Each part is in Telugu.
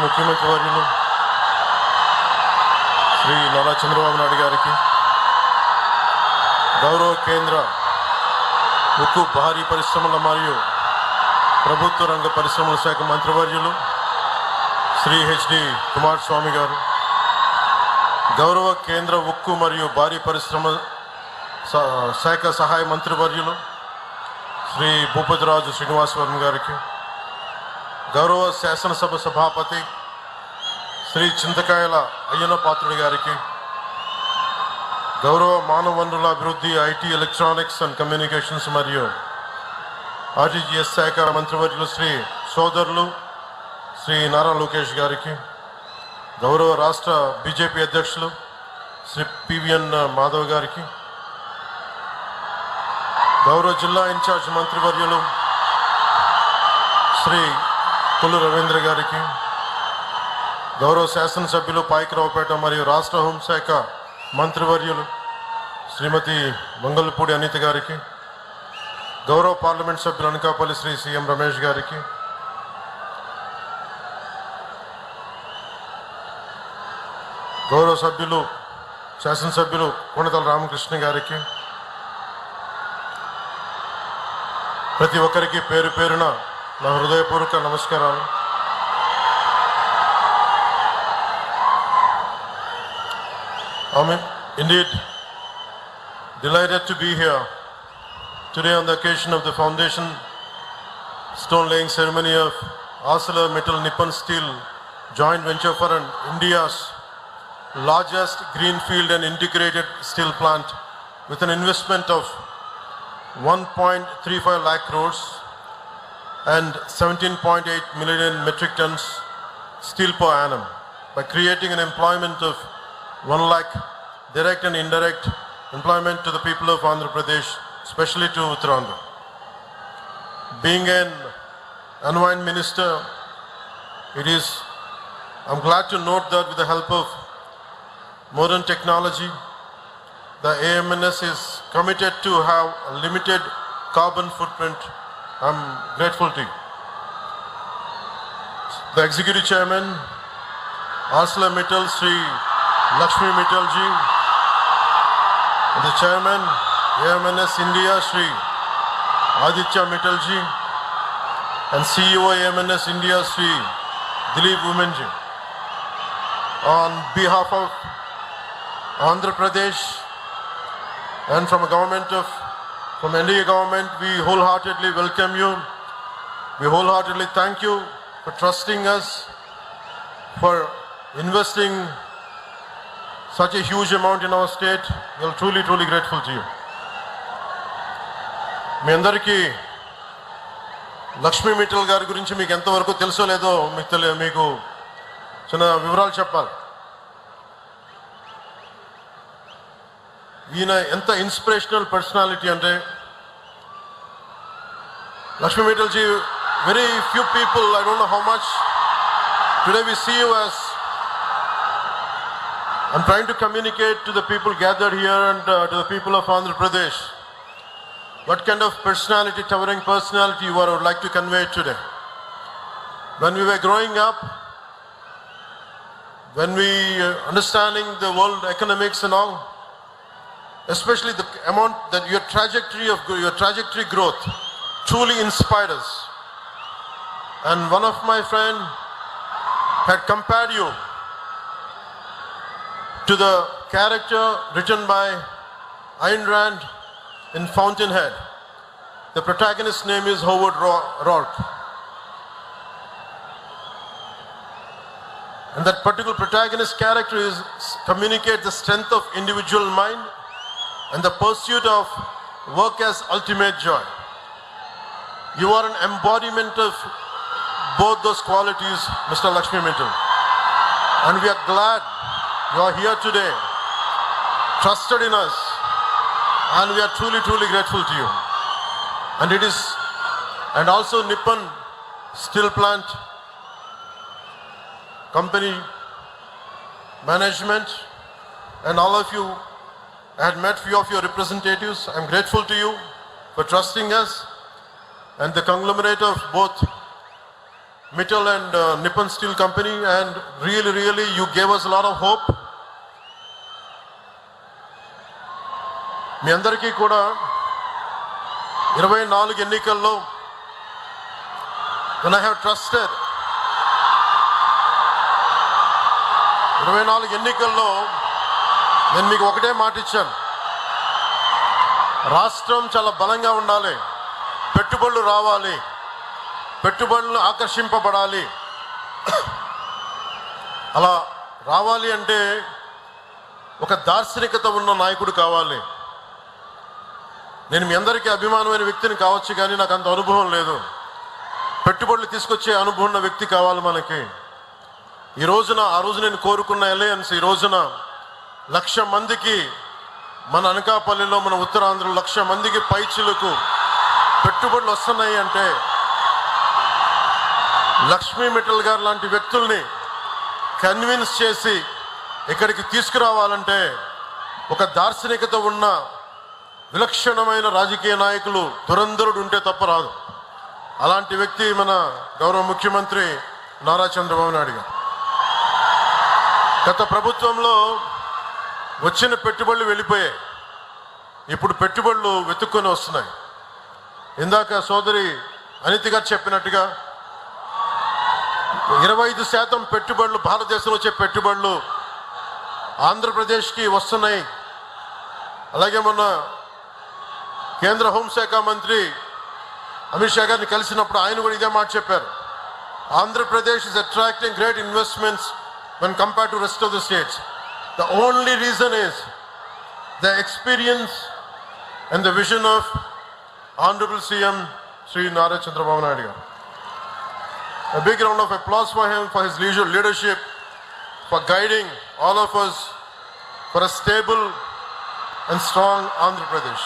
ముఖ్యమంత్రి వర్యులు శ్రీ నారా చంద్రబాబు నాయుడు గారికి, గౌరవ కేంద్ర ఉక్కు భారీ పరిశ్రమల మరియు ప్రభుత్వ రంగ పరిశ్రమల శాఖ మంత్రివర్యులు శ్రీ హెచ్డి కుమారస్వామి గారు, గౌరవ కేంద్ర ఉక్కు మరియు భారీ పరిశ్రమ శాఖ సహాయ మంత్రివర్యులు శ్రీ భూపతిరాజు శ్రీనివాసవర్మ గారికి, గౌరవ శాసనసభ సభాపతి శ్రీ చింతకాయల అయ్యన్న పాత్రుడి గారికి, గౌరవ మానవ వనరుల అభివృద్ధి, ఐటీ, ఎలక్ట్రానిక్స్ అండ్ కమ్యూనికేషన్స్ మరియు ఆర్టీజీఎస్ శాఖ మంత్రివర్యులు శ్రీ సోదరులు శ్రీ నారా లోకేష్ గారికి, గౌరవ రాష్ట్ర బీజేపీ అధ్యక్షులు శ్రీ పివిఎన్ మాధవ్ గారికి, గౌరవ జిల్లా ఇన్ఛార్జ్ మంత్రివర్యులు శ్రీ కొల్లు రవీంద్ర గారికి, గౌరవ శాసనసభ్యులు పాయకరావుపేట మరియు రాష్ట్ర హోంశాఖ మంత్రివర్యులు శ్రీమతి మంగళపూడి అనిత గారికి, గౌరవ పార్లమెంట్ సభ్యులు అనకాపల్లి శ్రీ సిఎం రమేష్ గారికి, గౌరవ సభ్యులు శాసనసభ్యులు కొణిదల రామకృష్ణ గారికి, ప్రతి ఒక్కరికి పేరు పేరున నా హృదయపూర్వక నమస్కారాలు. I'm indeed delighted to be here today on the occasion of the foundation stone laying ceremony of ArcelorMittal Nippon Steel joint venture for India's largest greenfield and integrated steel plant with an investment of 1.35 lakh crores and 17.8 million metric tons steel per annum by creating an employment of 1 lakh direct and indirect employment to the people of Andhra Pradesh, especially to Uttarakhand. Being an environment minister, I'm glad to note that with the help of modern technology, the AMNS is committed to have a limited carbon footprint. I'm grateful to you. The Executive Chairman, ArcelorMittal, Sri Lakshmi Mittal ji, and the Chairman, AMNS India, Sri Aditya Mittal ji, and CEO AMNS India, Sri Dilip Women ji. On behalf of Andhra Pradesh and from NDA government, we wholeheartedly welcome you. We wholeheartedly thank you for trusting us, for investing such a huge amount in our state. We are truly, truly grateful to you. మీ అందరికీ లక్ష్మీ మిట్టల్ గారి గురించి మీకు ఎంతవరకు తెలుసో లేదో మీకు చిన్న వివరాలు చెప్పాలి. ఈయన ఎంత ఇన్స్పిరేషనల్ పర్సనాలిటీ అంటే, Lakshmi Mittal ji, very few people, I don't know how much, today we see you as, I'm trying to communicate to the people gathered here and to the people of Andhra Pradesh what kind of personality, towering personality you are, I would like to convey today. When we were growing up, when we understanding the world economics and all, especially the amount that your trajectory growth truly inspired us. And one of my friend had compared you to the character written by Ayn Rand in Fountainhead. The protagonist's name is Howard Roark. And that particular protagonist character communicates the strength of individual mind and the pursuit of work as ultimate joy. You are an embodiment of both those qualities, Mr. Lakshmi Mittal. And we are glad you are here today, trusted in us, and we are truly, truly grateful to you. And also Nippon Steel Plant Company management and all of you, I had met few of your representatives. I'm grateful to you for trusting us, and the conglomerate of both Mittal and Nippon Steel Company, and really you gave us a lot of hope. మీ అందరికీ కూడా 24 ఎన్నికల్లో when I have trusted 24 ఎన్నికల్లో నేను మీకు ఒకటే మాట ఇచ్చాను. రాష్ట్రం చాలా బలంగా ఉండాలి, పెట్టుబడులు రావాలి, పెట్టుబడులు ఆకర్షింపబడాలి. అలా రావాలి అంటే ఒక దార్శనికత ఉన్న నాయకుడు కావాలి. నేను మీ అందరికీ అభిమానమైన వ్యక్తిని కావచ్చు, కానీ నాకు అంత అనుభవం లేదు. పెట్టుబడులు తీసుకొచ్చే అనుభవం ఉన్న వ్యక్తి కావాలి మనకి. ఈ రోజున ఆ రోజు నేను కోరుకున్న అలయన్స్ ఈ రోజున 1,00,000 మందికి, మన అనకాపల్లిలో, మన ఉత్తరాంధ్రలో 1,00,000 మందికి పైచిలకు పెట్టుబడులు వస్తున్నాయి అంటే లక్ష్మీ మిట్టల్ గారు లాంటి వ్యక్తుల్ని కన్విన్స్ చేసి ఇక్కడికి తీసుకురావాలంటే ఒక దార్శనికత ఉన్న విలక్షణమైన రాజకీయ నాయకులు, దురంధరుడు ఉంటే తప్ప రాదు. అలాంటి వ్యక్తి మన గౌరవ ముఖ్యమంత్రి నారా చంద్రబాబు నాయుడు గారు. గత ప్రభుత్వంలో వచ్చిన పెట్టుబడులు వెళ్ళిపోయాయి, ఇప్పుడు పెట్టుబడులు వెతుక్కొని వస్తున్నాయి. ఇందాక సోదరి అనిత గారు చెప్పినట్టుగా 25% పెట్టుబడులు, భారతదేశంలో వచ్చే పెట్టుబడులు ఆంధ్రప్రదేశ్కి వస్తున్నాయి. అలాగే మొన్న కేంద్ర హోంశాఖ మంత్రి అమిత్ షా గారిని కలిసినప్పుడు ఆయన కూడా ఇదే మాట చెప్పారు. Andhra Pradesh is attracting great investments when compared to rest of the states. The only reason is the experience and the vision of Honorable CM Sri Nara Chandrababu Naidu garu. A big round of applause for him, for his leadership, for guiding all of us for a stable and strong Andhra Pradesh.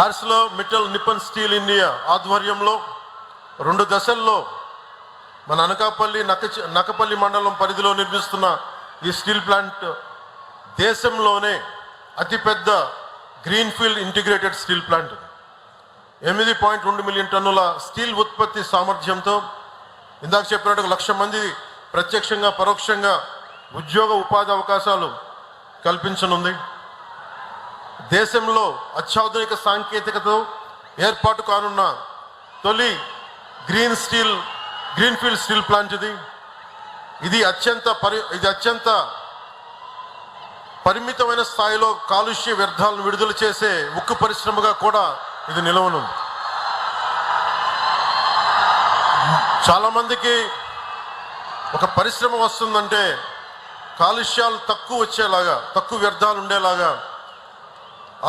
ArcelorMittal Nippon Steel India ఆధ్వర్యంలో 2 దశల్లో మన అనకాపల్లి నక్కపల్లి మండలం పరిధిలో నిర్మిస్తున్న ఈ స్టీల్ ప్లాంట్ దేశంలోనే అతిపెద్ద greenfield integrated steel plant. 8.2 million టన్నుల స్టీల్ ఉత్పత్తి సామర్థ్యంతో ఇందాక చెప్పినట్టు 1,00,000 మంది ప్రత్యక్షంగా పరోక్షంగా ఉద్యోగ ఉపాధి అవకాశాలు కల్పించనుంది. దేశంలో అత్యాధునిక సాంకేతికతతో ఏర్పాటు కానున్న తొలి గ్రీన్ఫీల్డ్ స్టీల్ ప్లాంట్ ఇది అత్యంత పరిమితమైన స్థాయిలో కాలుష్య వ్యర్థాలను విడుదల చేసే ఉక్కు పరిశ్రమగా కూడా ఇది నిలవనుంది. చాలా మందికి ఒక పరిశ్రమ వస్తుందంటే కాలుష్యాలు తక్కువ వచ్చేలాగా, తక్కువ వ్యర్థాలు ఉండేలాగా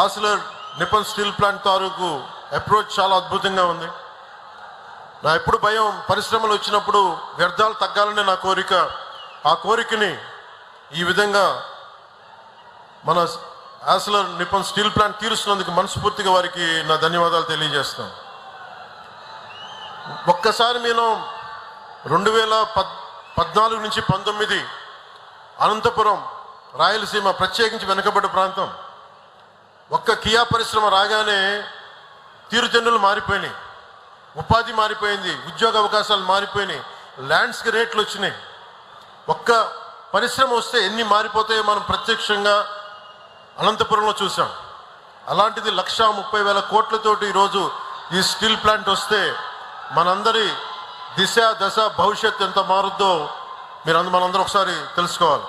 ఆర్సిలర్ నిప్పన్ స్టీల్ ప్లాంట్ తాలూకు అప్రోచ్ చాలా అద్భుతంగా ఉంది. నా ఎప్పుడు భయం, పరిశ్రమలు వచ్చినప్పుడు వ్యర్థాలు తగ్గాలనే నా కోరిక. ఆ కోరికని ఈ విధంగా మన ఆర్సిలర్ నిప్పన్ స్టీల్ ప్లాంట్ తీరుస్తున్నందుకు మనస్ఫూర్తిగా వారికి నా ధన్యవాదాలు తెలియజేస్తాను. ఒక్కసారి నేను 2014 నుంచి 19 అనంతపురం, రాయలసీమ, ప్రత్యేకించి వెనుకబడ్డ ప్రాంతం, ఒక్క కియా పరిశ్రమ రాగానే తీరుతెన్నులు మారిపోయినాయి, ఉపాధి మారిపోయింది, ఉద్యోగ అవకాశాలు మారిపోయినాయి, ల్యాండ్స్కి రేట్లు వచ్చినాయి. ఒక్క పరిశ్రమ వస్తే ఎన్ని మారిపోతాయో మనం ప్రత్యక్షంగా అనంతపురంలో చూసాం. అలాంటిది 1,30,000 కోట్లతోటి ఈరోజు ఈ స్టీల్ ప్లాంట్ వస్తే మనందరి దిశ దశ భవిష్యత్తు ఎంత మారుద్దో మనందరం ఒకసారి తెలుసుకోవాలి.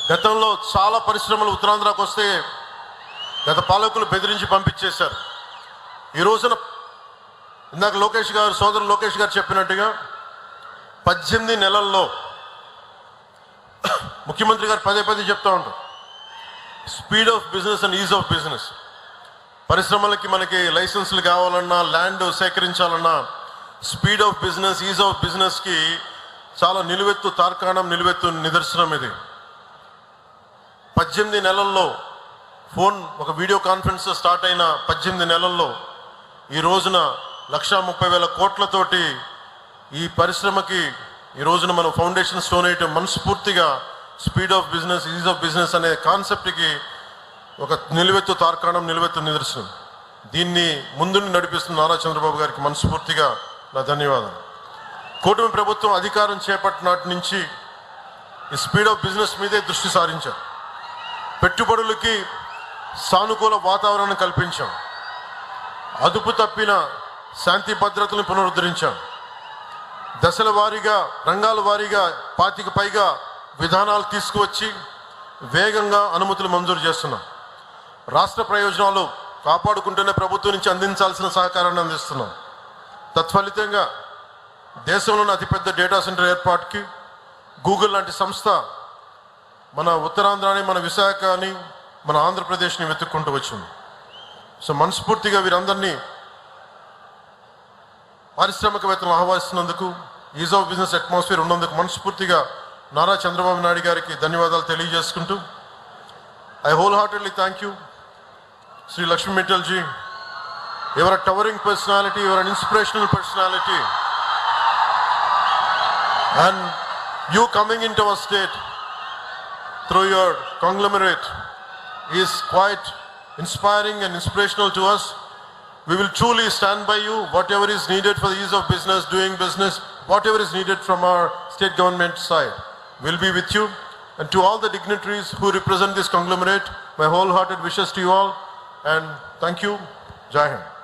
గతంలో చాలా పరిశ్రమలు ఉత్తరాంధ్రకు వస్తే గత పాలకులు బెదిరించి పంపించేశారు. ఈ రోజున ఇందాక సోదరు లోకేష్ గారు చెప్పినట్టుగా 18 నెలల్లో ముఖ్యమంత్రి గారు పదే చెప్తా ఉంటారు, speed of business and ease of business. పరిశ్రమలకి మనకి లైసెన్సులు కావాలన్నా, ల్యాండ్ సేకరించాలన్నా speed of business, ease of బిజినెస్కి చాలా నిలువెత్తు నిదర్శనం ఇది. 18 నెలల్లో ఒక వీడియో కాన్ఫరెన్స్ స్టార్ట్ అయిన 18 నెలల్లో ఈ రోజున 1,30,000 కోట్లతోటి ఈ పరిశ్రమకి ఈ రోజున మనం ఫౌండేషన్ స్టోన్ వేయటం, మనస్ఫూర్తిగా speed of business, ease of business అనే కాన్సెప్ట్కి ఒక నిలువెత్తు తార్కాణం, నిలువెత్తు నిదర్శనం. దీన్ని ముందుని నడిపిస్తున్న నారా చంద్రబాబు గారికి మనస్ఫూర్తిగా నా ధన్యవాదాలు. కూటమి ప్రభుత్వం అధికారం చేపట్టినాటి నుంచి ఈ స్పీడ్ ఆఫ్ బిజినెస్ మీదే దృష్టి సారించాం. పెట్టుబడులకి సానుకూల వాతావరణం కల్పించాం. అదుపు తప్పిన శాంతి భద్రతలను పునరుద్ధరించాం. దశల వారీగా, రంగాల వారీగా 25 పైగా విధానాలు తీసుకువచ్చి వేగంగా అనుమతులు మంజూరు చేస్తున్నాం. రాష్ట్ర ప్రయోజనాలు కాపాడుకుంటూనే ప్రభుత్వం నుంచి అందించాల్సిన సహకారాన్ని అందిస్తున్నాం. తత్ఫలితంగా దేశంలోని అతిపెద్ద డేటా సెంటర్ ఏర్పాటుకి గూగుల్ లాంటి సంస్థ మన ఉత్తరాంధ్రాని, మన విశాఖని, మన ఆంధ్రప్రదేశ్ని వెతుక్కుంటూ వచ్చింది. సో మనస్ఫూర్తిగా వీరందరినీ పారిశ్రామికవేత్తలను ఆహ్వానిస్తున్నందుకు, ఈజ్ ఆఫ్ బిజినెస్ అట్మాస్ఫియర్ ఉన్నందుకు మనస్ఫూర్తిగా నారా చంద్రబాబు నాయుడు గారికి ధన్యవాదాలు తెలియజేసుకుంటూ, I whole heartedly thank you Sri Lakshmi Mittal ji. You are a towering personality, you are an inspirational personality. And you coming into our state through your conglomerate is quite inspiring and inspirational to us. We will truly stand by you. Whatever is needed for the ease of business, doing business, whatever is needed from our state government side, we'll be with you. And to all the dignitaries who represent this conglomerate, my wholehearted wishes to you all. And thank you. Jai Hind.